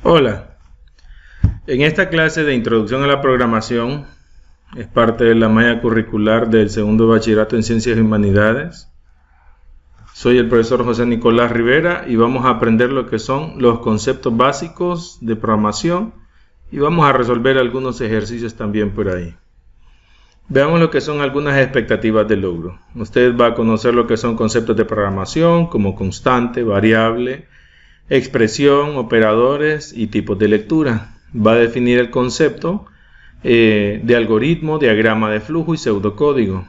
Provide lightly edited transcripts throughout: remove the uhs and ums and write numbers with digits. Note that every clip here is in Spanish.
Hola, en esta clase de Introducción a la Programación, es parte de la malla curricular del segundo bachillerato en Ciencias y Humanidades. Soy el profesor José Nicolás Rivera y vamos a aprender lo que son los conceptos básicos de programación y vamos a resolver algunos ejercicios también por ahí. Veamos lo que son algunas expectativas de logro. Usted va a conocer lo que son conceptos de programación como constante, variable, expresión, operadores y tipos de lectura. Va a definir el concepto de algoritmo, diagrama de flujo y pseudocódigo.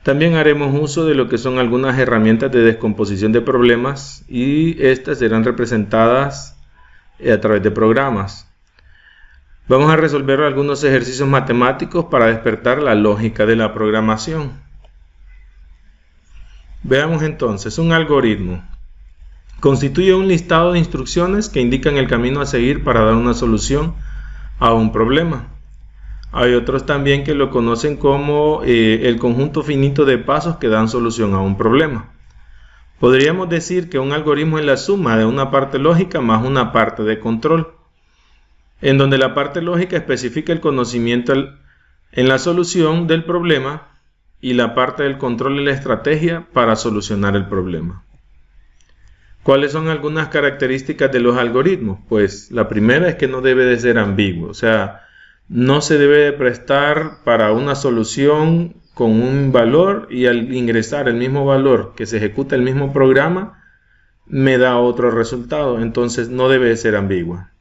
También haremos uso de lo que son algunas herramientas de descomposición de problemas y estas serán representadas a través de programas. Vamos a resolver algunos ejercicios matemáticos para despertar la lógica de la programación. Veamos entonces, un algoritmo constituye un listado de instrucciones que indican el camino a seguir para dar una solución a un problema. Hay otros también que lo conocen como el conjunto finito de pasos que dan solución a un problema. Podríamos decir que un algoritmo es la suma de una parte lógica más una parte de control, en donde la parte lógica especifica el conocimiento en la solución del problema y la parte del control es la estrategia para solucionar el problema. ¿Cuáles son algunas características de los algoritmos? Pues la primera es que no debe de ser ambiguo, o sea, no se debe de prestar para una solución con un valor y al ingresar el mismo valor que se ejecuta el mismo programa me da otro resultado, entonces no debe de ser ambigua.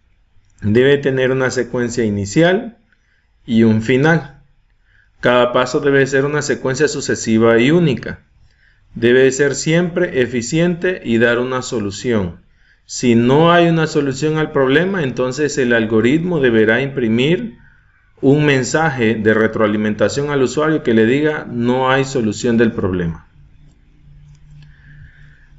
Debe tener una secuencia inicial y un final. Cada paso debe ser una secuencia sucesiva y única. Debe ser siempre eficiente y dar una solución. Si no hay una solución al problema, entonces el algoritmo deberá imprimir un mensaje de retroalimentación al usuario que le diga no hay solución del problema.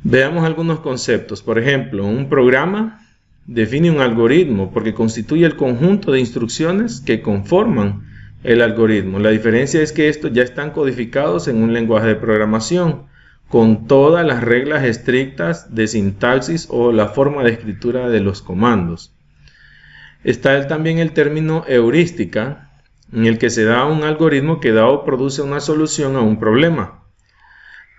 Veamos algunos conceptos. Por ejemplo, un programa define un algoritmo porque constituye el conjunto de instrucciones que conforman el algoritmo. La diferencia es que estos ya están codificados en un lenguaje de programación con todas las reglas estrictas de sintaxis o la forma de escritura de los comandos. Está también el término heurística, en el que se da un algoritmo que da o produce una solución a un problema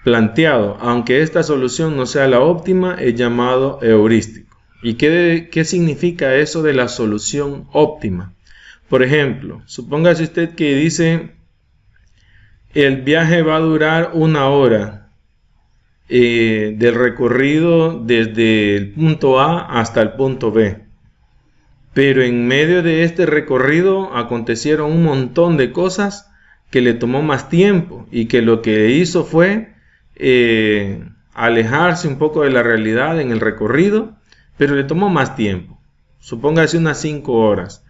planteado. Aunque esta solución no sea la óptima, es llamado heurístico. ¿Y qué significa eso de la solución óptima? Por ejemplo, supóngase usted que dice el viaje va a durar 1 hora del recorrido desde el punto A hasta el punto B. Pero en medio de este recorrido acontecieron un montón de cosas que le tomó más tiempo y que lo que hizo fue alejarse un poco de la realidad en el recorrido, pero le tomó más tiempo. Supóngase unas 5 horas.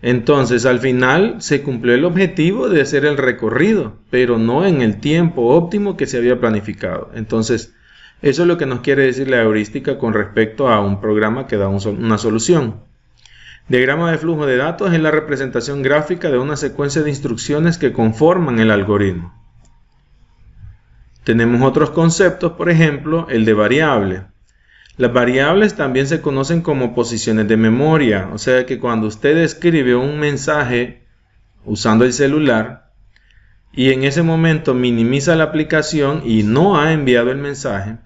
Entonces al final se cumplió el objetivo de hacer el recorrido, pero no en el tiempo óptimo que se había planificado. Entonces eso es lo que nos quiere decir la heurística con respecto a un programa que da una solución. Diagrama de flujo de datos es la representación gráfica de una secuencia de instrucciones que conforman el algoritmo. Tenemos otros conceptos, por ejemplo, el de variable. Las variables también se conocen como posiciones de memoria, o sea que cuando usted escribe un mensaje usando el celular y en ese momento minimiza la aplicación y no ha enviado el mensaje,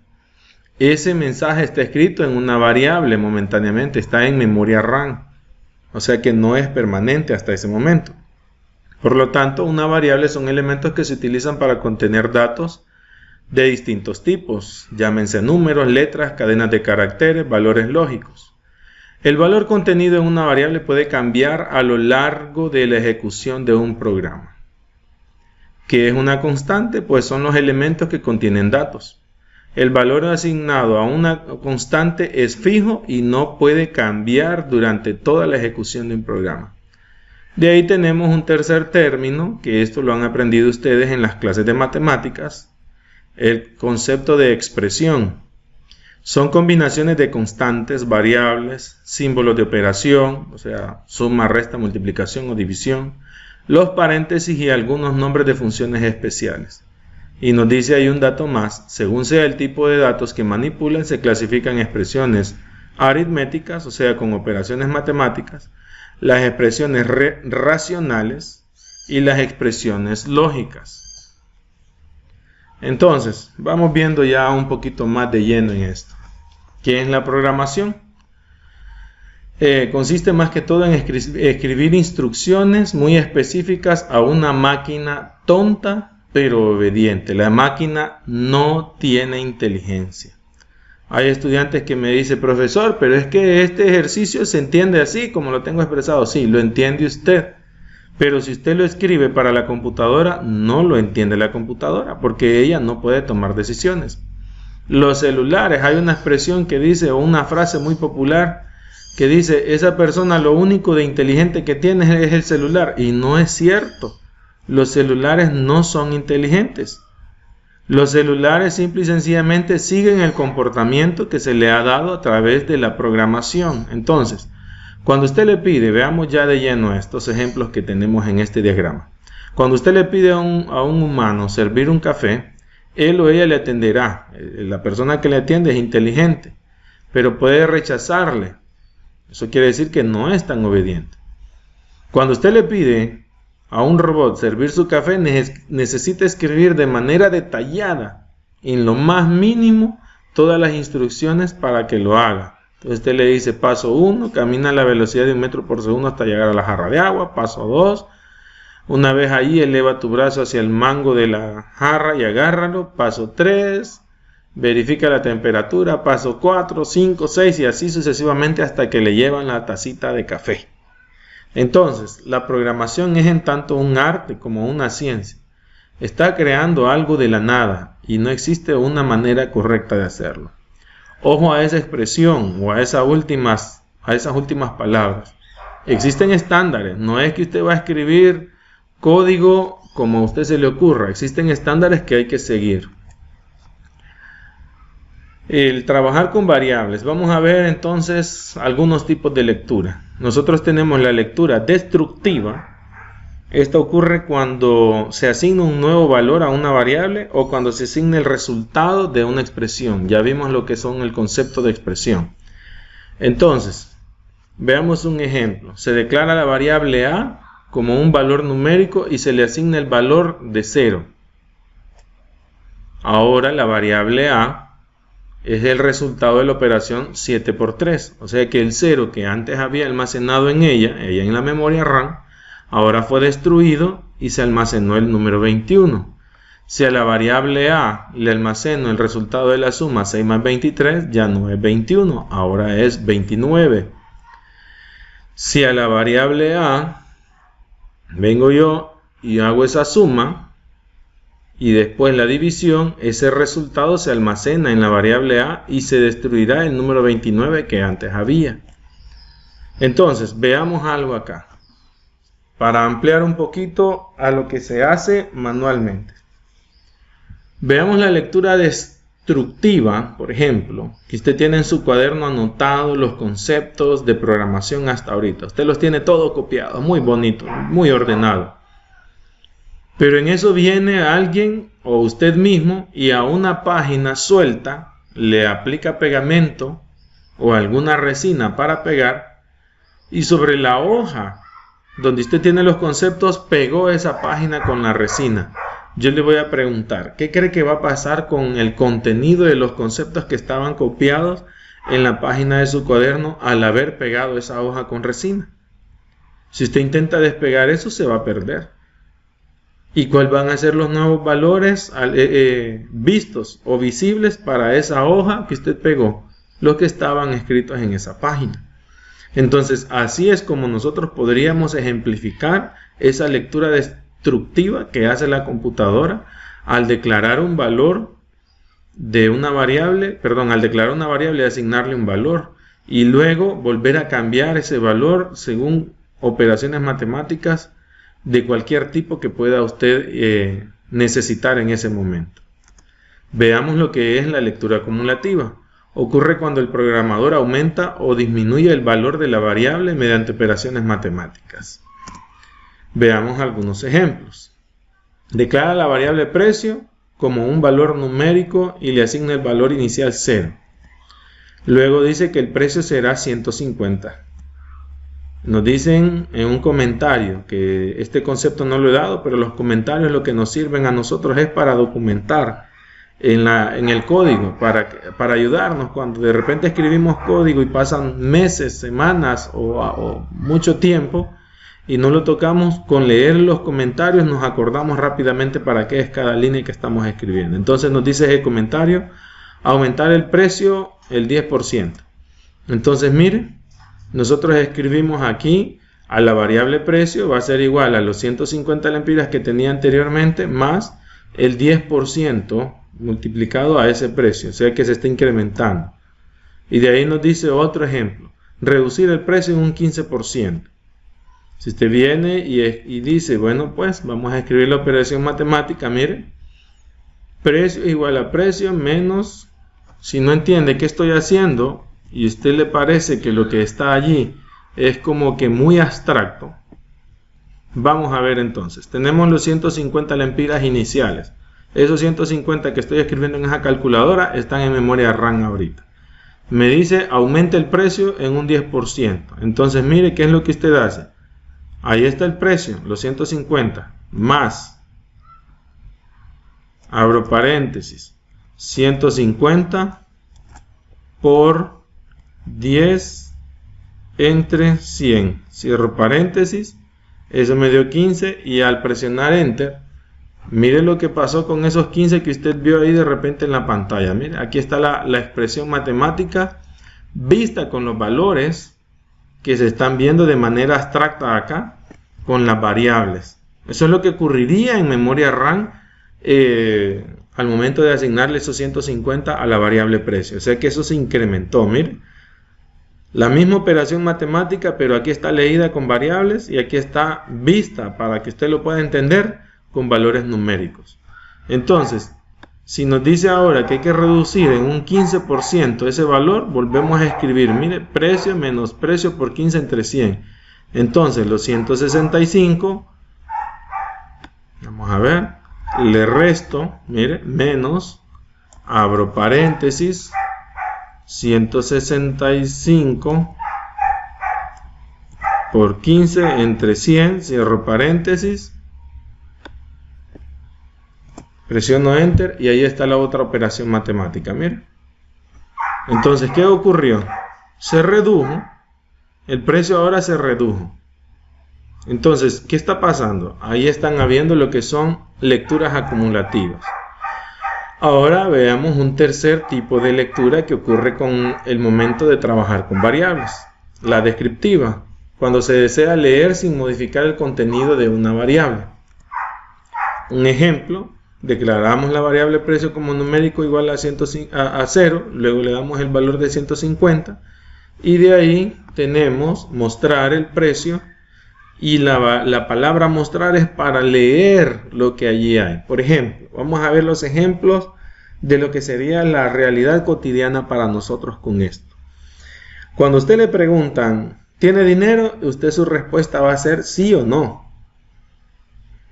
ese mensaje está escrito en una variable momentáneamente, está en memoria RAM, o sea que no es permanente hasta ese momento. Por lo tanto, una variable son elementos que se utilizan para contener datos de distintos tipos, llámense números, letras, cadenas de caracteres, valores lógicos. El valor contenido en una variable puede cambiar a lo largo de la ejecución de un programa. ¿Qué es una constante? Pues son los elementos que contienen datos. El valor asignado a una constante es fijo y no puede cambiar durante toda la ejecución de un programa. De ahí tenemos un tercer término, que esto lo han aprendido ustedes en las clases de matemáticas, el concepto de expresión. Son combinaciones de constantes, variables, símbolos de operación, o sea, suma, resta, multiplicación o división, los paréntesis y algunos nombres de funciones especiales. Y nos dice ahí un dato más, según sea el tipo de datos que manipulan, se clasifican expresiones aritméticas, o sea, con operaciones matemáticas, las expresiones racionales y las expresiones lógicas. Entonces, vamos viendo ya un poquito más de lleno en esto. ¿Qué es la programación? Consiste más que todo en escribir instrucciones muy específicas a una máquina tonta pero obediente. La máquina no tiene inteligencia. Hay estudiantes que me dicen, profesor, pero es que este ejercicio se entiende así como lo tengo expresado. Sí, lo entiende usted, pero si usted lo escribe para la computadora, no lo entiende la computadora porque ella no puede tomar decisiones. Los celulares, hay una expresión que dice, o una frase muy popular que dice, esa persona lo único de inteligente que tiene es el celular, y no es cierto. Los celulares no son inteligentes. Los celulares simple y sencillamente siguen el comportamiento que se le ha dado a través de la programación. Entonces, cuando usted le pide, veamos ya de lleno estos ejemplos que tenemos en este diagrama. Cuando usted le pide a un humano servir un café, él o ella le atenderá. La persona que le atiende es inteligente, pero puede rechazarle. Eso quiere decir que no es tan obediente. Cuando usted le pide a un robot servir su café, necesita escribir de manera detallada, en lo más mínimo, todas las instrucciones para que lo haga. Entonces usted le dice, paso 1, camina a la velocidad de 1 metro por segundo hasta llegar a la jarra de agua. Paso 2, una vez allí, eleva tu brazo hacia el mango de la jarra y agárralo. Paso 3, verifica la temperatura. Paso 4, 5, 6 y así sucesivamente hasta que le llevan la tacita de café. Entonces, la programación es en tanto un arte como una ciencia. Está creando algo de la nada y no existe una manera correcta de hacerlo. Ojo a esa expresión o a esas últimas palabras. Existen estándares, no es que usted va a escribir código como a usted se le ocurra. Existen estándares que hay que seguir. El trabajar con variables. Vamos a ver entonces algunos tipos de lectura. Nosotros tenemos la lectura destructiva. Esta ocurre cuando se asigna un nuevo valor a una variable o cuando se asigna el resultado de una expresión. Ya vimos lo que son el concepto de expresión. Entonces, veamos un ejemplo. Se declara la variable a como un valor numérico y se le asigna el valor de 0. Ahora la variable a es el resultado de la operación 7 por 3. O sea que el 0 que antes había almacenado en ella en la memoria RAM, ahora fue destruido y se almacenó el número 21. Si a la variable a le almaceno el resultado de la suma 6 más 23, ya no es 21, ahora es 29. Si a la variable a vengo yo y hago esa suma, y después la división, ese resultado se almacena en la variable a y se destruirá el número 29 que antes había. Entonces, veamos algo acá, para ampliar un poquito a lo que se hace manualmente. Veamos la lectura destructiva, por ejemplo, que usted tiene en su cuaderno anotado los conceptos de programación hasta ahorita. Usted los tiene todo copiado, muy bonito, muy ordenado. Pero en eso viene alguien o usted mismo y a una página suelta le aplica pegamento o alguna resina para pegar y sobre la hoja donde usted tiene los conceptos pegó esa página con la resina. Yo le voy a preguntar, ¿qué cree que va a pasar con el contenido de los conceptos que estaban copiados en la página de su cuaderno al haber pegado esa hoja con resina? Si usted intenta despegar eso, se va a perder. ¿Y cuáles van a ser los nuevos valores vistos o visibles para esa hoja que usted pegó? Los que estaban escritos en esa página. Entonces, así es como nosotros podríamos ejemplificar esa lectura destructiva que hace la computadora al declarar un valor de una variable, al declarar una variable y asignarle un valor y luego volver a cambiar ese valor según operaciones matemáticas de cualquier tipo que pueda usted necesitar en ese momento. Veamos lo que es la lectura acumulativa. Ocurre cuando el programador aumenta o disminuye el valor de la variable mediante operaciones matemáticas. Veamos algunos ejemplos. Declara la variable precio como un valor numérico y le asigna el valor inicial 0. Luego dice que el precio será 150. Nos dicen en un comentario que este concepto no lo he dado, pero los comentarios lo que nos sirven a nosotros es para documentar en el código, para ayudarnos cuando de repente escribimos código y pasan meses, semanas o mucho tiempo y no lo tocamos. Con leer los comentarios nos acordamos rápidamente para qué es cada línea que estamos escribiendo. Entonces nos dice el comentario: aumentar el precio el 10%. Entonces mire, nosotros escribimos aquí a la variable precio, va a ser igual a los 150 lempiras que tenía anteriormente más el 10% multiplicado a ese precio, o sea que se está incrementando. Y de ahí nos dice otro ejemplo: reducir el precio en un 15%. Si usted viene y dice, bueno, pues vamos a escribir la operación matemática, mire, precio igual a precio menos, si no entiende qué estoy haciendo y a usted le parece que lo que está allí es como que muy abstracto, vamos a ver entonces. Tenemos los 150 lempiras iniciales. Esos 150 que estoy escribiendo en esa calculadora están en memoria RAM ahorita. Me dice aumente el precio en un 10%. Entonces mire qué es lo que usted hace. Ahí está el precio, los 150, más, abro paréntesis, 150 por 10 entre 100, cierro paréntesis, eso me dio 15 y al presionar enter, mire lo que pasó con esos 15 que usted vio ahí de repente en la pantalla. Mire, aquí está la expresión matemática vista con los valores que se están viendo de manera abstracta acá con las variables. Eso es lo que ocurriría en memoria RAM al momento de asignarle esos 150 a la variable precio. O sea que eso se incrementó. Mire, la misma operación matemática, pero aquí está leída con variables y aquí está vista para que usted lo pueda entender con valores numéricos. Entonces, si nos dice ahora que hay que reducir en un 15% ese valor, volvemos a escribir, mire, precio menos precio por 15 entre 100. Entonces, los 165, vamos a ver, le resto, mire, menos, abro paréntesis, 165 por 15 entre 100, cierro paréntesis, presiono enter y ahí está la otra operación matemática. Mire, entonces, ¿qué ocurrió? Se redujo, el precio ahora se redujo. Entonces, ¿qué está pasando? Ahí están habiendo lo que son lecturas acumulativas. Ahora veamos un tercer tipo de lectura que ocurre con el momento de trabajar con variables, la descriptiva, cuando se desea leer sin modificar el contenido de una variable. Un ejemplo: declaramos la variable precio como numérico igual a 0, luego le damos el valor de 150 y de ahí tenemos mostrar el precio y la palabra mostrar es para leer lo que allí hay. Por ejemplo, vamos a ver los ejemplos de lo que sería la realidad cotidiana para nosotros con esto. Cuando a usted le preguntan, ¿tiene dinero? Usted su respuesta va a ser sí o no.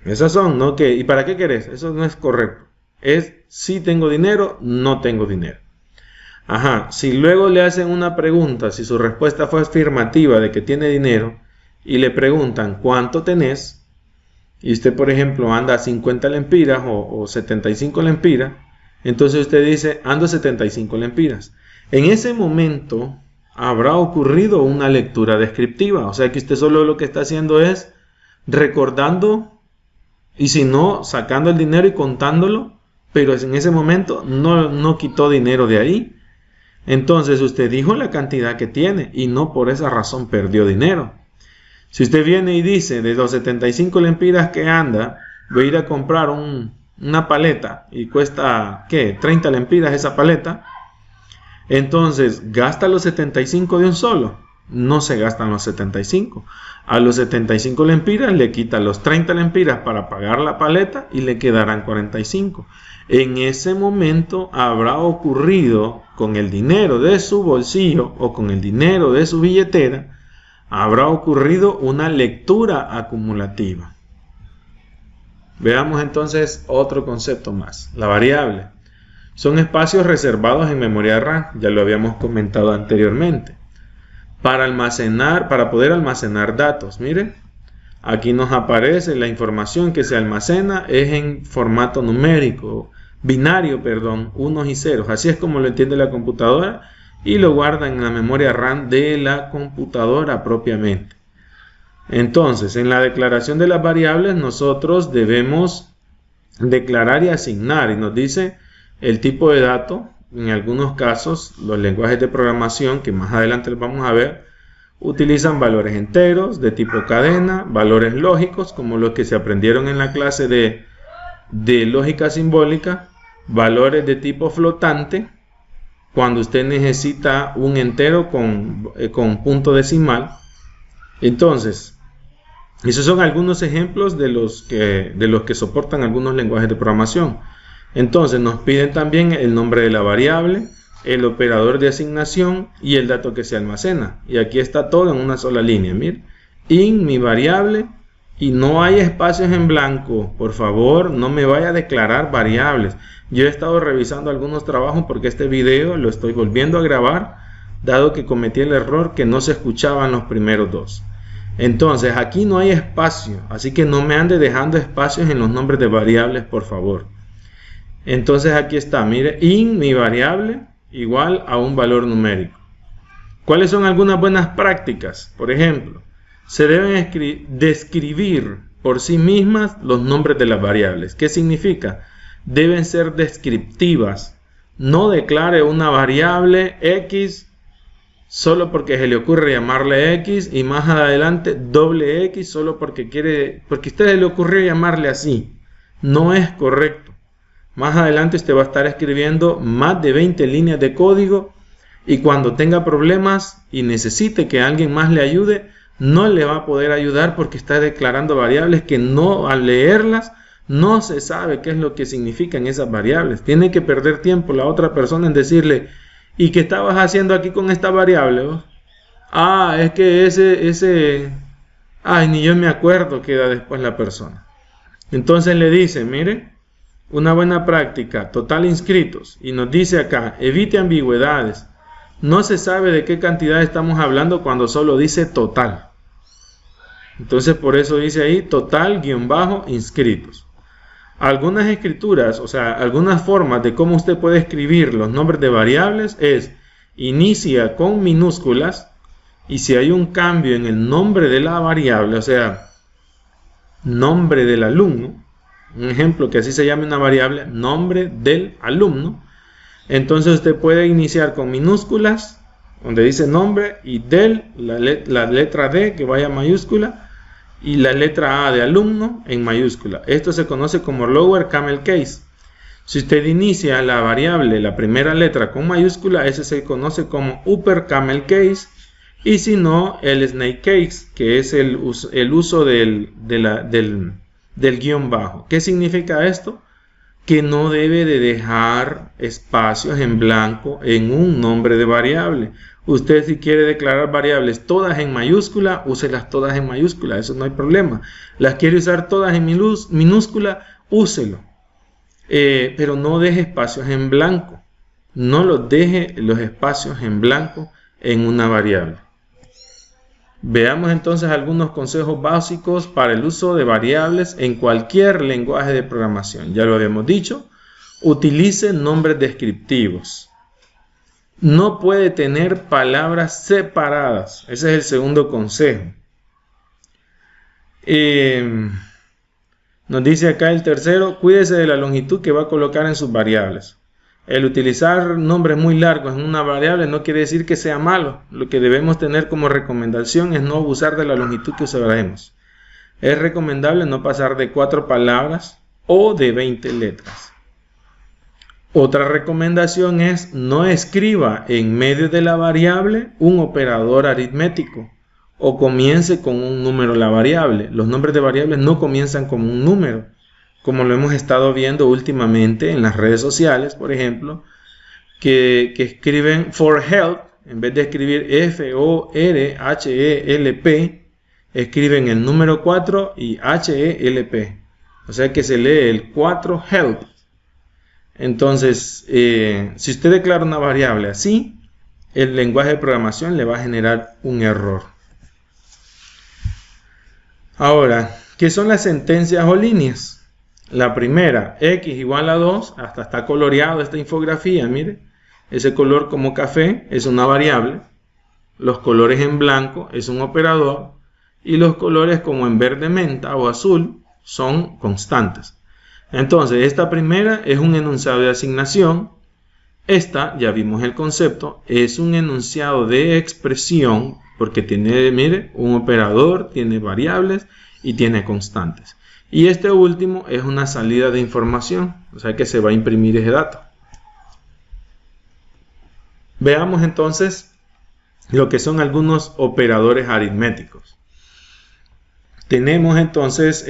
Esas son, ¿no? ¿Qué? ¿Y para qué querés? Eso no es correcto. Es sí tengo dinero, no tengo dinero. Ajá, si luego le hacen una pregunta, si su respuesta fue afirmativa de que tiene dinero, y le preguntan ¿cuánto tenés? Y usted, por ejemplo, anda 50 lempiras o 75 lempiras, entonces usted dice, ando 75 lempiras. En ese momento habrá ocurrido una lectura descriptiva, o sea que usted solo lo que está haciendo es recordando, y si no, sacando el dinero y contándolo, pero en ese momento no quitó dinero de ahí. Entonces usted dijo la cantidad que tiene y no por esa razón perdió dinero. Si usted viene y dice, de los 75 lempiras que anda, voy a ir a comprar una paleta y cuesta, ¿qué? 30 lempiras esa paleta. Entonces, ¿gasta los 75 de un solo? No se gastan los 75. A los 75 lempiras le quita los 30 lempiras para pagar la paleta y le quedarán 45. En ese momento habrá ocurrido con el dinero de su bolsillo o con el dinero de su billetera, habrá ocurrido una lectura acumulativa. Veamos entonces otro concepto más, la variable. Son espacios reservados en memoria RAM, ya lo habíamos comentado anteriormente. Para poder almacenar datos, miren, aquí nos aparece la información que se almacena es en formato numérico, binario, perdón, unos y ceros. Así es como lo entiende la computadora y lo guarda en la memoria RAM de la computadora propiamente. Entonces, en la declaración de las variables nosotros debemos declarar y asignar, y nos dice el tipo de dato. En algunos casos, los lenguajes de programación, que más adelante los vamos a ver, utilizan valores enteros de tipo cadena, valores lógicos, como los que se aprendieron en la clase de lógica simbólica, valores de tipo flotante, cuando usted necesita un entero con punto decimal. Entonces, esos son algunos ejemplos de los que soportan algunos lenguajes de programación. Entonces nos piden también el nombre de la variable, el operador de asignación y el dato que se almacena. Y aquí está todo en una sola línea. Mire, in mi variable, y no hay espacios en blanco. Por favor, no me vaya a declarar variables. Yo he estado revisando algunos trabajos porque este video lo estoy volviendo a grabar, dado que cometí el error que no se escuchaban los primeros dos. Entonces aquí no hay espacio, así que no me ande dejando espacios en los nombres de variables, por favor. Entonces aquí está, mire, in mi variable igual a un valor numérico. ¿Cuáles son algunas buenas prácticas? Por ejemplo, se deben describir por sí mismas los nombres de las variables. ¿Qué significa? Deben ser descriptivas. No declare una variable X solo porque se le ocurre llamarle X y más adelante doble X solo porque a usted se le ocurrió llamarle así. No es correcto. Más adelante usted va a estar escribiendo más de 20 líneas de código y cuando tenga problemas y necesite que alguien más le ayude, no le va a poder ayudar porque está declarando variables que no, al leerlas, no se sabe qué es lo que significan esas variables. Tiene que perder tiempo la otra persona en decirle, ¿y qué estabas haciendo aquí con esta variable? Ah, es que ay, ni yo me acuerdo, queda después la persona. Entonces le dice, mire, una buena práctica, total inscritos, y nos dice acá, evite ambigüedades. No se sabe de qué cantidad estamos hablando cuando solo dice total. Entonces por eso dice ahí total-inscritos. Algunas escrituras, o sea, algunas formas de cómo usted puede escribir los nombres de variables es inicia con minúsculas y si hay un cambio en el nombre de la variable, o sea, nombre del alumno, un ejemplo que así se llame una variable, nombre del alumno, entonces usted puede iniciar con minúsculas, donde dice nombre, y del, la letra D que vaya mayúscula, y la letra A de alumno en mayúscula. Esto se conoce como lower camel case. Si usted inicia la variable, la primera letra con mayúscula, ese se conoce como upper camel case, y si no, el snake case, que es el uso del guión bajo. ¿Qué significa esto? Que no debe de dejar espacios en blanco en un nombre de variable. Usted si quiere declarar variables todas en mayúscula, úselas todas en mayúscula, eso no hay problema. Las quiere usar todas en minúscula, úselo. Pero no deje espacios en blanco. No los deje los espacios en blanco en una variable. Veamos entonces algunos consejos básicos para el uso de variables en cualquier lenguaje de programación. Ya lo habíamos dicho, utilice nombres descriptivos. No puede tener palabras separadas. Ese es el segundo consejo. Nos dice acá el tercero, cuídese de la longitud que va a colocar en sus variables. El utilizar nombres muy largos en una variable no quiere decir que sea malo. Lo que debemos tener como recomendación es no abusar de la longitud que usaremos. Es recomendable no pasar de 4 palabras o de 20 letras. Otra recomendación es no escriba en medio de la variable un operador aritmético o comience con un número la variable. Los nombres de variables no comienzan con un número, como lo hemos estado viendo últimamente en las redes sociales, por ejemplo, que escriben for help, en vez de escribir F-O-R-H-E-L-P, escriben el número 4 y H-E-L-P. O sea que se lee el 4 help. Entonces, si usted declara una variable así, el lenguaje de programación le va a generar un error. Ahora, ¿qué son las sentencias o líneas? La primera, x igual a 2, hasta está coloreado esta infografía, mire. Ese color como café es una variable, los colores en blanco es un operador y los colores como en verde menta o azul son constantes. Entonces, esta primera es un enunciado de asignación. Esta, ya vimos el concepto, es un enunciado de expresión porque tiene, mire, un operador, tiene variables y tiene constantes. Y este último es una salida de información, o sea que se va a imprimir ese dato. Veamos entonces lo que son algunos operadores aritméticos. Tenemos entonces,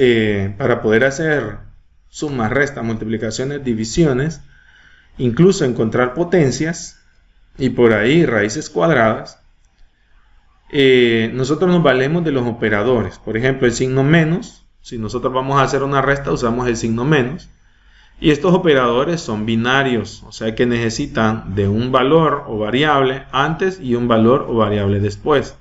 para poder hacer sumas, restas, multiplicaciones, divisiones, incluso encontrar potencias y por ahí raíces cuadradas, nosotros nos valemos de los operadores. Por ejemplo, el signo menos, si nosotros vamos a hacer una resta usamos el signo menos. Y estos operadores son binarios, o sea que necesitan de un valor o variable antes y un valor o variable después.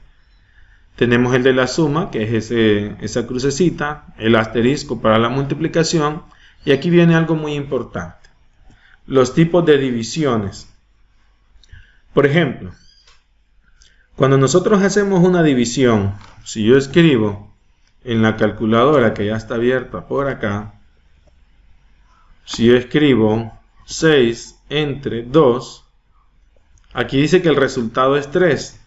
Tenemos el de la suma, que es esa crucecita, el asterisco para la multiplicación, y aquí viene algo muy importante. Los tipos de divisiones. Por ejemplo, cuando nosotros hacemos una división, si yo escribo en la calculadora que ya está abierta por acá, si yo escribo 6 entre 2, aquí dice que el resultado es 3,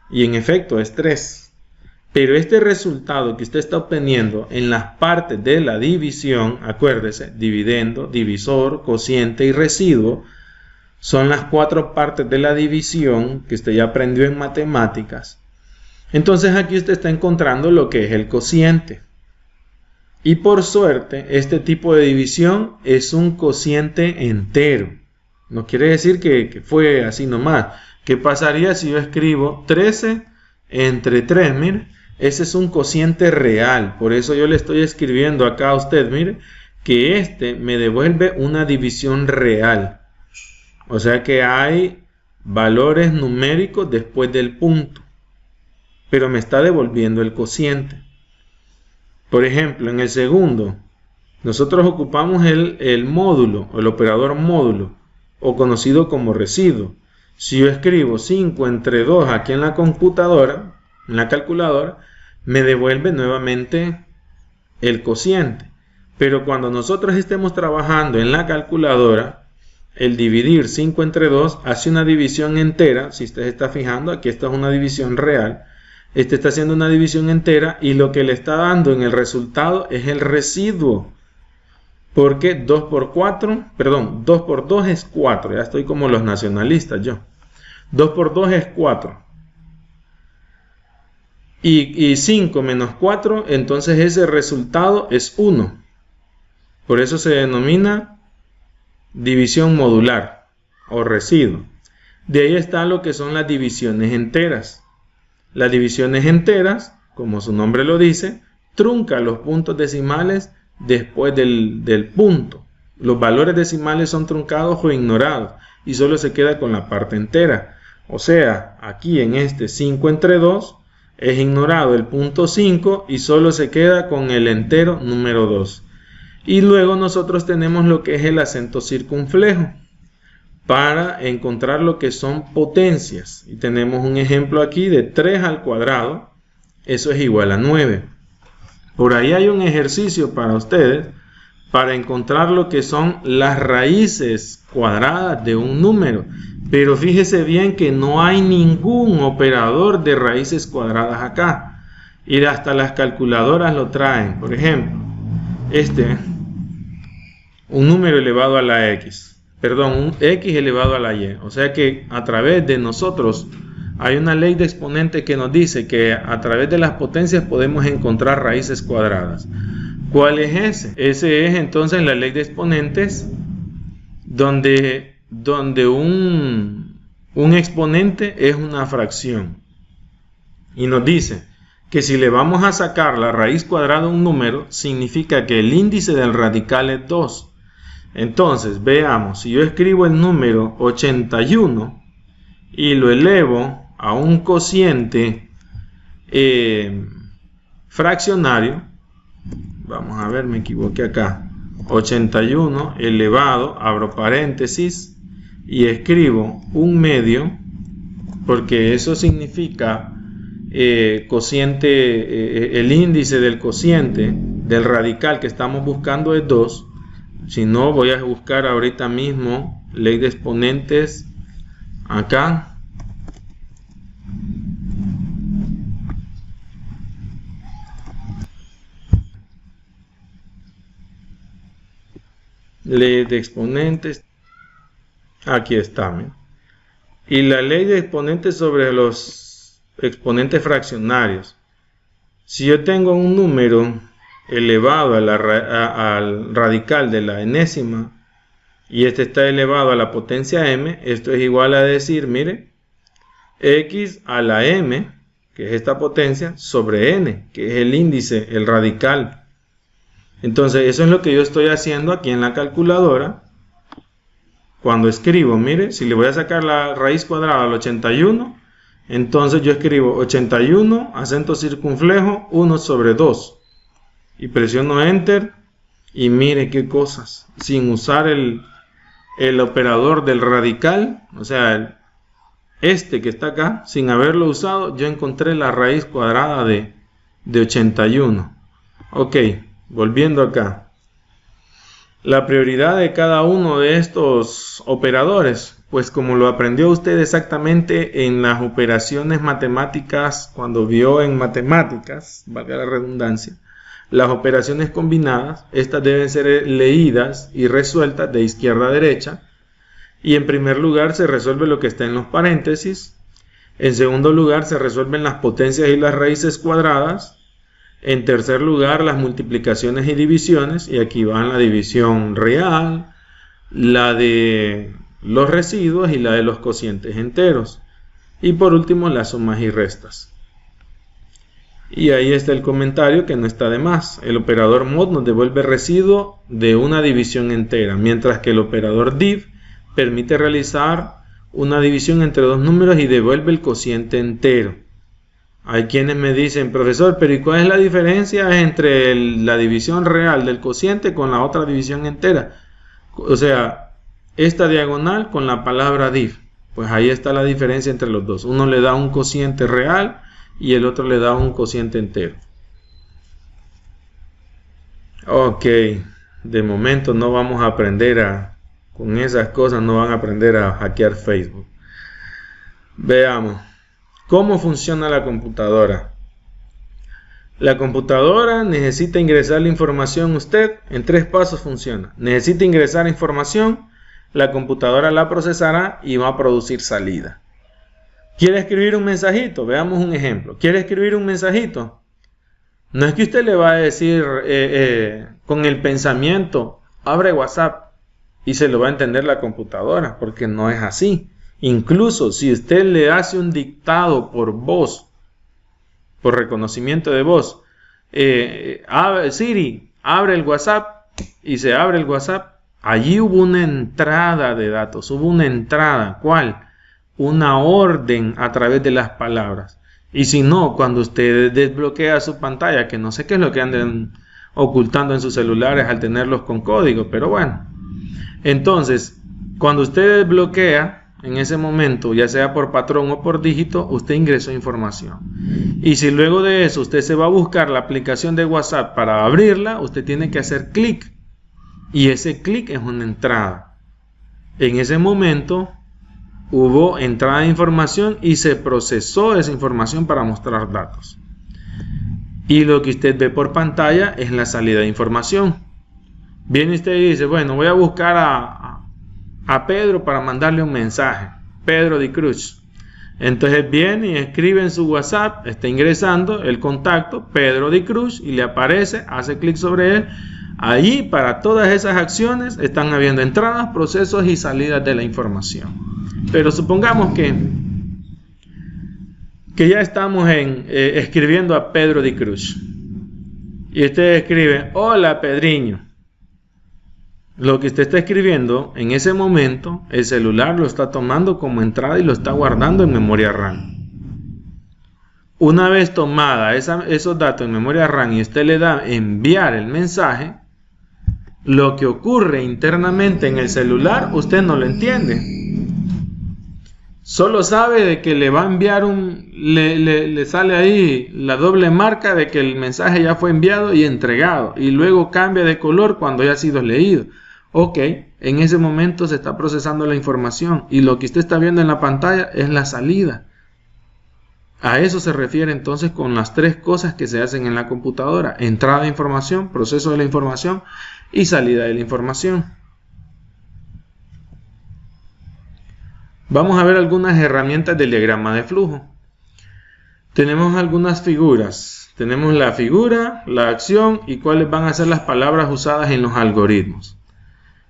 y en efecto es 3. Pero este resultado que usted está obteniendo en las partes de la división, acuérdese, dividendo, divisor, cociente y residuo, son las 4 partes de la división que usted ya aprendió en matemáticas. Entonces aquí usted está encontrando lo que es el cociente. Y por suerte, este tipo de división es un cociente entero. No quiere decir que fue así nomás. ¿Qué pasaría si yo escribo 13 entre 3? Mire, ese es un cociente real. Por eso yo le estoy escribiendo acá a usted, mire, que este me devuelve una división real. O sea que hay valores numéricos después del punto. Pero me está devolviendo el cociente. Por ejemplo, en el segundo, nosotros ocupamos el módulo, o el operador módulo, o conocido como residuo. Si yo escribo 5 entre 2 aquí en la computadora, en la calculadora, me devuelve nuevamente el cociente. Pero cuando nosotros estemos trabajando en la calculadora, el dividir 5 entre 2 hace una división entera. Si usted se está fijando, aquí esta es una división real. Este está haciendo una división entera y lo que le está dando en el resultado es el residuo. Porque 2 por 2 es 4. Ya estoy como los nacionalistas yo. 2 por 2 es 4. Y 5 menos 4, entonces ese resultado es 1. Por eso se denomina división modular o residuo. De ahí está lo que son las divisiones enteras. Las divisiones enteras, como su nombre lo dice, trunca los puntos decimales después del punto. Los valores decimales son truncados o ignorados y solo se queda con la parte entera. O sea, aquí en este 5 entre 2 es ignorado el punto 5 y solo se queda con el entero número 2. Y luego nosotros tenemos lo que es el acento circunflejo para encontrar lo que son potencias. Y tenemos un ejemplo aquí de 3 al cuadrado. Eso es igual a 9. Por ahí hay un ejercicio para ustedes para encontrar lo que son las raíces cuadradas de un número. Pero fíjese bien que no hay ningún operador de raíces cuadradas acá. Y hasta las calculadoras lo traen. Por ejemplo, un número elevado a la x. Perdón, un x elevado a la y. O sea que a través de nosotros hay una ley de exponente que nos dice que a través de las potencias podemos encontrar raíces cuadradas. ¿Cuál es ese? Ese es entonces la ley de exponentes donde un exponente es una fracción. Y nos dice que si le vamos a sacar la raíz cuadrada a un número, significa que el índice del radical es 2. Entonces, veamos, si yo escribo el número 81 y lo elevo a un cociente fraccionario, vamos a ver, me equivoqué acá, 81 elevado, abro paréntesis y escribo un medio, porque eso significa cociente, el índice del cociente del radical que estamos buscando es 2. Si no, voy a buscar ahorita mismo ley de exponentes acá. Ley de exponentes. Aquí está. ¿Me? Y la ley de exponentes sobre los exponentes fraccionarios. Si yo tengo un número elevado al radical de la enésima y este está elevado a la potencia m, esto es igual a decir, mire, x a la m, que es esta potencia, sobre n, que es el índice, el radical. Entonces eso es lo que yo estoy haciendo aquí en la calculadora. Cuando escribo, mire, si le voy a sacar la raíz cuadrada al 81, entonces yo escribo 81, acento circunflejo, 1 sobre 2. Y presiono Enter y mire qué cosas. Sin usar el operador del radical, o sea, este que está acá, sin haberlo usado, yo encontré la raíz cuadrada de 81. Ok, volviendo acá. La prioridad de cada uno de estos operadores, pues como lo aprendió usted exactamente en las operaciones matemáticas, cuando vio en matemáticas, valga la redundancia, las operaciones combinadas, estas deben ser leídas y resueltas de izquierda a derecha. Y en primer lugar se resuelve lo que está en los paréntesis. En segundo lugar se resuelven las potencias y las raíces cuadradas. En tercer lugar las multiplicaciones y divisiones. Y aquí van la división real, la de los residuos y la de los cocientes enteros. Y por último las sumas y restas. Y ahí está el comentario que no está de más. El operador mod nos devuelve residuo de una división entera, mientras que el operador div permite realizar una división entre dos números y devuelve el cociente entero. Hay quienes me dicen, profesor, pero ¿y cuál es la diferencia entre la división real del cociente con la otra división entera? O sea, esta diagonal con la palabra div. Pues ahí está la diferencia entre los dos. Uno le da un cociente real y el otro le da un cociente entero. Ok, de momento no vamos a aprender con esas cosas, no van a aprender a hackear Facebook. Veamos, ¿cómo funciona la computadora? La computadora necesita ingresar la información usted, en 3 pasos funciona. Necesita ingresar información, la computadora la procesará y va a producir salida. ¿Quiere escribir un mensajito? Veamos un ejemplo. ¿Quiere escribir un mensajito? No es que usted le va a decir con el pensamiento, abre WhatsApp y se lo va a entender la computadora, porque no es así. Incluso si usted le hace un dictado por voz, por reconocimiento de voz, Siri, abre el WhatsApp y se abre el WhatsApp, allí hubo una entrada de datos, hubo una entrada. ¿Cuál? Una orden a través de las palabras. Y si no, cuando usted desbloquea su pantalla, que no sé qué es lo que anden ocultando en sus celulares al tenerlos con código, pero bueno. Entonces, cuando usted desbloquea, en ese momento, ya sea por patrón o por dígito, usted ingresó información. Y si luego de eso usted se va a buscar la aplicación de WhatsApp para abrirla, usted tiene que hacer clic. Y ese clic es una entrada. En ese momento hubo entrada de información y se procesó esa información para mostrar datos. Y lo que usted ve por pantalla es la salida de información. Viene usted y dice, bueno, voy a buscar a Pedro para mandarle un mensaje. Pedro Di Cruz. Entonces viene y escribe en su WhatsApp, está ingresando el contacto Pedro Di Cruz y le aparece, hace clic sobre él. Allí para todas esas acciones están habiendo entradas, procesos y salidas de la información. Pero supongamos que ya estamos escribiendo a Pedro Di Cruz. Y usted escribe, hola Pedriño. lo que usted está escribiendo, en ese momento, el celular lo está tomando como entrada y lo está guardando en memoria RAM. Una vez tomada esos datos en memoria RAM y usted le da enviar el mensaje, lo que ocurre internamente en el celular, usted no lo entiende. Solo sabe de que le va a enviar le sale ahí la doble marca de que el mensaje ya fue enviado y entregado, y luego cambia de color cuando ya ha sido leído. Ok, en ese momento se está procesando la información y lo que usted está viendo en la pantalla es la salida. A eso se refiere entonces con las tres cosas que se hacen en la computadora: entrada de información, proceso de la información y salida de la información. Vamos a ver algunas herramientas del diagrama de flujo. Tenemos algunas figuras. Tenemos la figura, la acción y cuáles van a ser las palabras usadas en los algoritmos.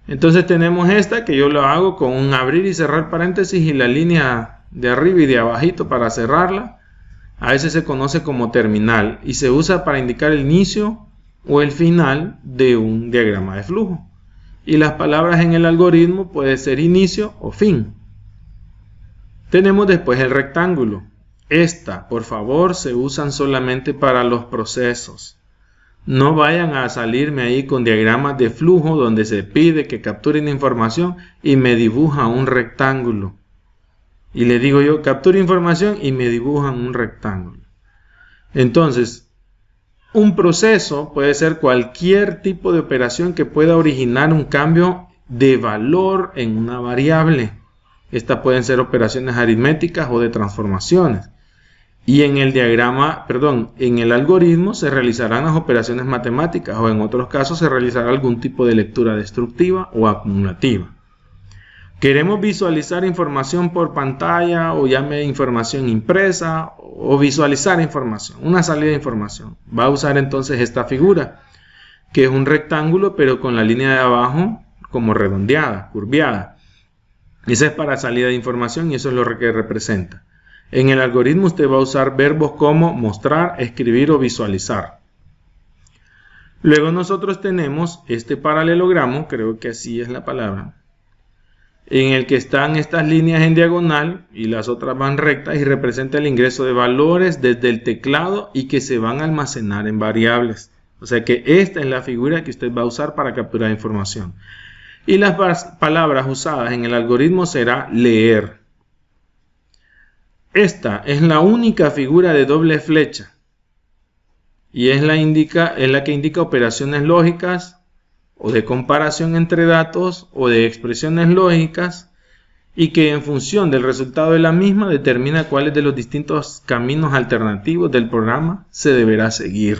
Entonces tenemos esta que yo lo hago con un abrir y cerrar paréntesis y la línea de arriba y de abajito para cerrarla. A veces se conoce como terminal y se usa para indicar el inicio o el final de un diagrama de flujo. Y las palabras en el algoritmo puede ser inicio o fin. Tenemos después el rectángulo. Esta, por favor, se usan solamente para los procesos. No vayan a salirme ahí con diagramas de flujo donde se pide que capturen información y me dibuja un rectángulo. Y le digo yo, capture información y me dibujan un rectángulo. Entonces, un proceso puede ser cualquier tipo de operación que pueda originar un cambio de valor en una variable. Estas pueden ser operaciones aritméticas o de transformaciones. Y en el en el algoritmo se realizarán las operaciones matemáticas o en otros casos se realizará algún tipo de lectura destructiva o acumulativa. Queremos visualizar información por pantalla o llame información impresa o visualizar información, una salida de información. Va a usar entonces esta figura, que es un rectángulo pero con la línea de abajo como redondeada, curviada. Esa es para salida de información y eso es lo que representa. En el algoritmo usted va a usar verbos como mostrar, escribir o visualizar. Luego nosotros tenemos este paralelogramo, creo que así es la palabra, en el que están estas líneas en diagonal y las otras van rectas y representa el ingreso de valores desde el teclado y que se van a almacenar en variables. O sea que esta es la figura que usted va a usar para capturar información. Y las palabras usadas en el algoritmo será leer. Esta es la única figura de doble flecha y es la que indica operaciones lógicas o de comparación entre datos o de expresiones lógicas y que en función del resultado de la misma determina cuáles de los distintos caminos alternativos del programa se deberá seguir.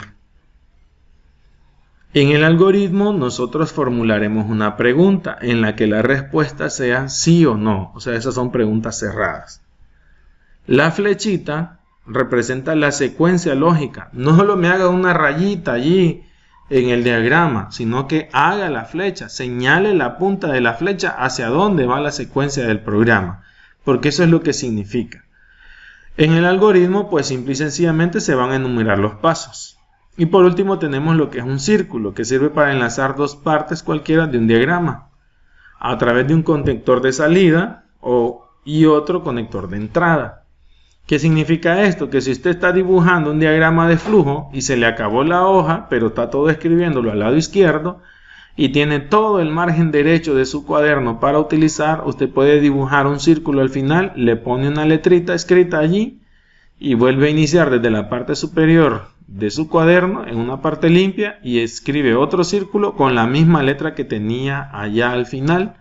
En el algoritmo nosotros formularemos una pregunta en la que la respuesta sea sí o no, o sea, esas son preguntas cerradas. La flechita representa la secuencia lógica, no solo me haga una rayita allí en el diagrama, sino que haga la flecha, señale la punta de la flecha hacia dónde va la secuencia del programa, porque eso es lo que significa. En el algoritmo, pues simple y sencillamente se van a enumerar los pasos. Y por último tenemos lo que es un círculo, que sirve para enlazar dos partes cualquiera de un diagrama, a través de un conector de salida y otro conector de entrada. ¿Qué significa esto? Que si usted está dibujando un diagrama de flujo y se le acabó la hoja, pero está todo escribiéndolo al lado izquierdo y tiene todo el margen derecho de su cuaderno para utilizar, usted puede dibujar un círculo al final, le pone una letrita escrita allí y vuelve a iniciar desde la parte superior de su cuaderno en una parte limpia y escribe otro círculo con la misma letra que tenía allá al final.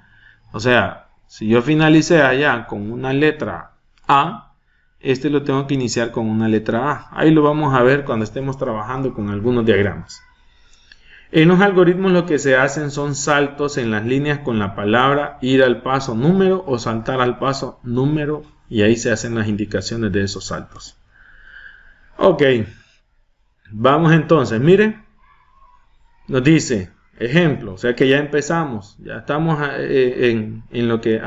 O sea, si yo finalicé allá con una letra A, este lo tengo que iniciar con una letra A. Ahí lo vamos a ver cuando estemos trabajando con algunos diagramas. En los algoritmos lo que se hacen son saltos en las líneas con la palabra ir al paso número o saltar al paso número y ahí se hacen las indicaciones de esos saltos. Ok, vamos entonces, miren, nos dice, ejemplo, o sea que ya empezamos, ya estamos a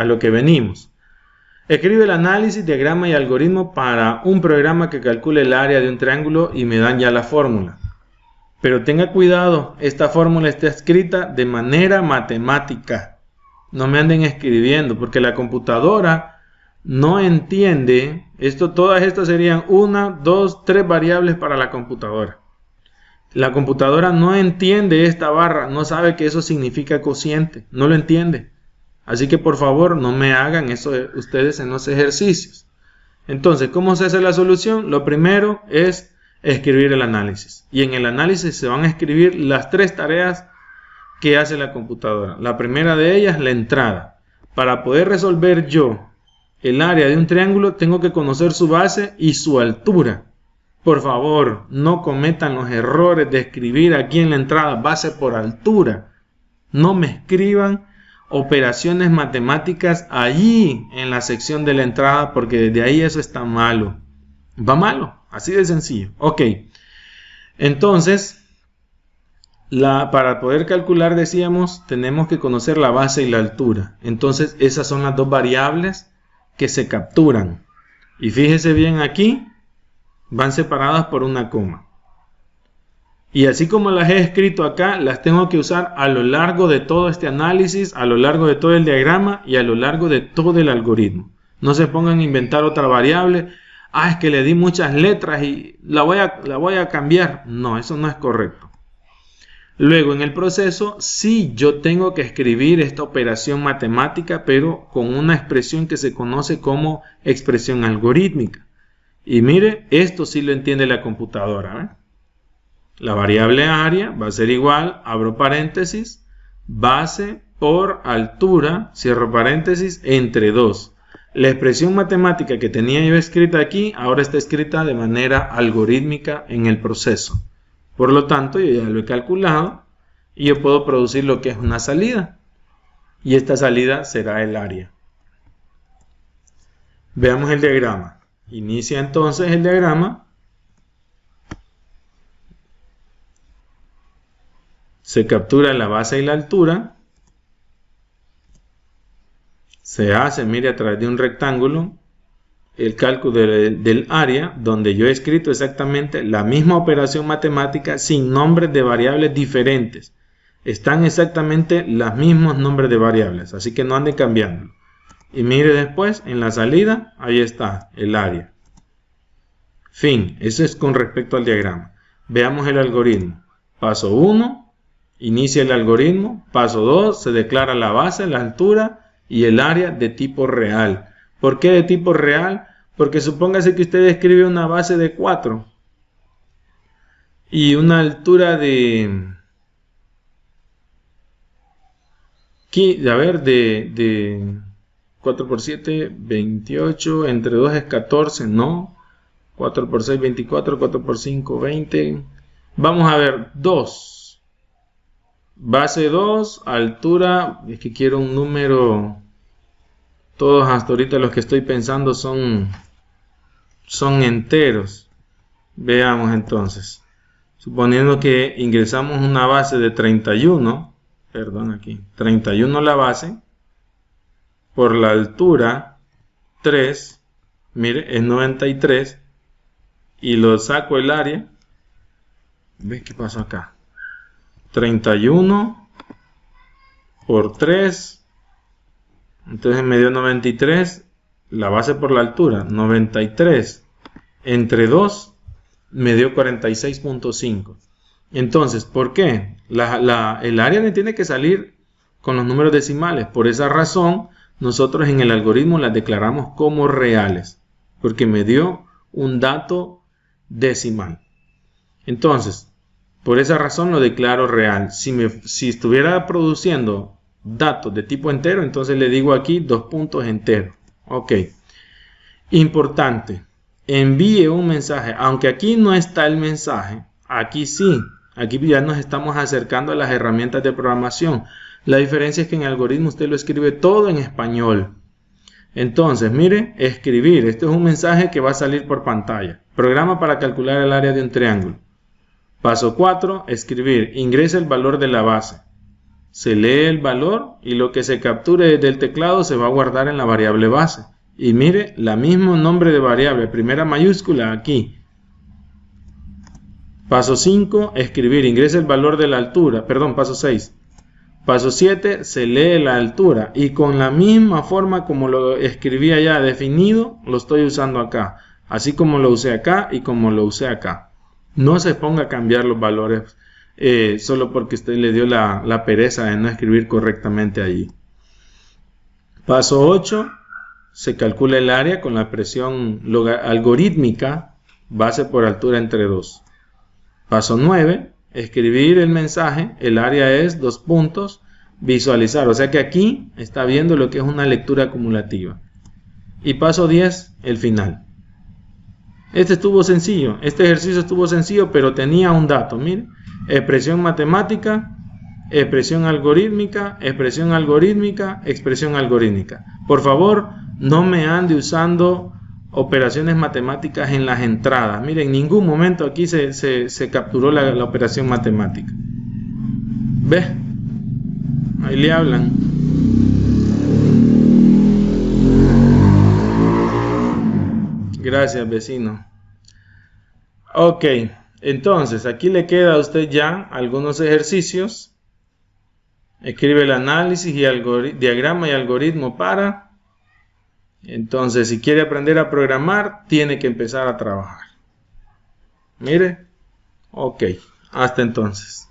lo que venimos. Escribe el análisis, diagrama y algoritmo para un programa que calcule el área de un triángulo y me dan ya la fórmula. Pero tenga cuidado, esta fórmula está escrita de manera matemática. No me anden escribiendo, porque la computadora no entiende esto. Todas estas serían 1, 2, 3 variables para la computadora. La computadora no entiende esta barra, no sabe que eso significa cociente, no lo entiende. Así que por favor no me hagan eso ustedes en los ejercicios. Entonces, ¿cómo se hace la solución? Lo primero es escribir el análisis. Y en el análisis se van a escribir las 3 tareas que hace la computadora. La primera de ellas, la entrada. Para poder resolver yo el área de un triángulo, tengo que conocer su base y su altura. Por favor, no cometan los errores de escribir aquí en la entrada base por altura. No me escriban operaciones matemáticas allí en la sección de la entrada, porque desde ahí eso está malo. Va malo, así de sencillo. Ok, entonces, para poder calcular, decíamos, tenemos que conocer la base y la altura. Entonces, esas son las 2 variables que se capturan. Y fíjese bien aquí, van separadas por una coma. Y así como las he escrito acá, las tengo que usar a lo largo de todo este análisis, a lo largo de todo el diagrama y a lo largo de todo el algoritmo. No se pongan a inventar otra variable. Ah, es que le di muchas letras y la voy a cambiar. No, eso no es correcto. Luego, en el proceso, sí, yo tengo que escribir esta operación matemática, pero con una expresión que se conoce como expresión algorítmica. Y mire, esto sí lo entiende la computadora, ¿eh? La variable área va a ser igual, abro paréntesis, base por altura, cierro paréntesis, entre 2. La expresión matemática que tenía yo escrita aquí, ahora está escrita de manera algorítmica en el proceso. Por lo tanto, yo ya lo he calculado y yo puedo producir lo que es una salida. Y esta salida será el área. Veamos el diagrama. Inicia entonces el diagrama. Se captura la base y la altura. Se hace, mire, a través de un rectángulo, el cálculo del área, donde yo he escrito exactamente la misma operación matemática sin nombres de variables diferentes. Están exactamente los mismos nombres de variables, así que no anden cambiando. Y mire después, en la salida, ahí está el área. Fin, eso es con respecto al diagrama. Veamos el algoritmo. Paso 1. Inicia el algoritmo. Paso 2, se declara la base, la altura y el área de tipo real. ¿Por qué de tipo real? Porque supóngase que usted escribe una base de 4 y una altura de 4 por 7, 28, entre 2 es 14, no. 4 por 6, 24, 4 por 5, 20. Vamos a ver, 2. Base 2, altura, es que quiero un número, todos hasta ahorita los que estoy pensando son enteros. Veamos entonces, suponiendo que ingresamos una base de 31, perdón aquí, 31 la base, por la altura 3, mire, es 93, y lo saco el área, ¿ves qué pasó acá? 31 por 3, entonces me dio 93, la base por la altura, 93 entre 2 me dio 46.5. Entonces, ¿por qué? El área le tiene que salir con los números decimales. Por esa razón, nosotros en el algoritmo las declaramos como reales, porque me dio un dato decimal. Entonces, por esa razón lo declaro real. Si estuviera produciendo datos de tipo entero, entonces le digo aquí 2 puntos enteros. Ok. Importante. Envíe un mensaje. Aunque aquí no está el mensaje, aquí sí. Aquí ya nos estamos acercando a las herramientas de programación. La diferencia es que en el algoritmo usted lo escribe todo en español. Entonces, mire, escribir. Esto es un mensaje que va a salir por pantalla. Programa para calcular el área de un triángulo. Paso 4, escribir. Ingresa el valor de la base. Se lee el valor y lo que se capture desde el teclado se va a guardar en la variable base. Y mire, la mismo nombre de variable, primera mayúscula aquí. Paso 5, escribir. Ingresa el valor de la altura. Perdón, paso 6. Paso 7, se lee la altura. Y con la misma forma como lo escribía ya definido, lo estoy usando acá. Así como lo usé acá y como lo usé acá. No se ponga a cambiar los valores solo porque usted le dio la pereza de no escribir correctamente allí. Paso 8, se calcula el área con la expresión algorítmica, base por altura entre 2. Paso 9, escribir el mensaje, el área es 2 puntos, visualizar. O sea que aquí está viendo lo que es una lectura acumulativa. Y paso 10, el final. Este estuvo sencillo, este ejercicio estuvo sencillo, pero tenía un dato, mire. Expresión matemática, expresión algorítmica, expresión algorítmica, expresión algorítmica. Por favor, no me ande usando operaciones matemáticas en las entradas. Mire, en ningún momento aquí se capturó la operación matemática. ¿Ves? Ahí le hablan. Gracias, vecino. Ok, entonces aquí le queda a usted ya algunos ejercicios. Escribe el análisis y diagrama y algoritmo para. Entonces, si quiere aprender a programar, tiene que empezar a trabajar. Mire, ok, hasta entonces.